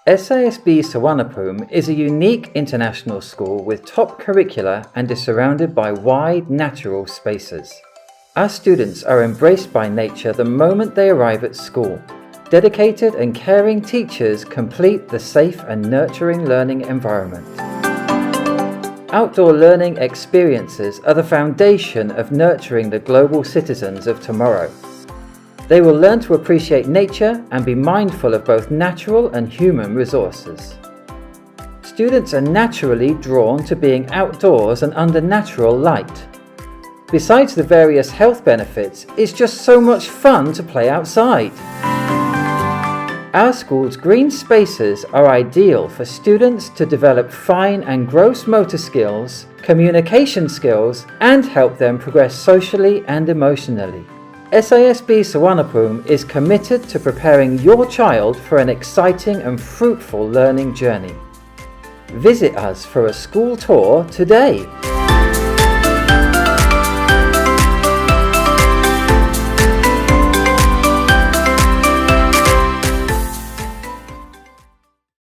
SISB Suvarnabhumi is a unique international school with top curricula and is surrounded by wide natural spaces. Our students are embraced by nature the moment they arrive at school. Dedicated and caring teachers complete the safe and nurturing learning environment. Outdoor learning experiences are the foundation of nurturing the global citizens of tomorrow. They will learn to appreciate nature and be mindful of both natural and human resources. Students are naturally drawn to being outdoors and under natural light. Besides the various health benefits, it's just so much fun to play outside. Our school's green spaces are ideal for students to develop fine and gross motor skills, communication skills, and help them progress socially and emotionally. SISB Suvarnabhumi is committed to preparing your child for an exciting and fruitful learning journey. Visit us for a school tour today.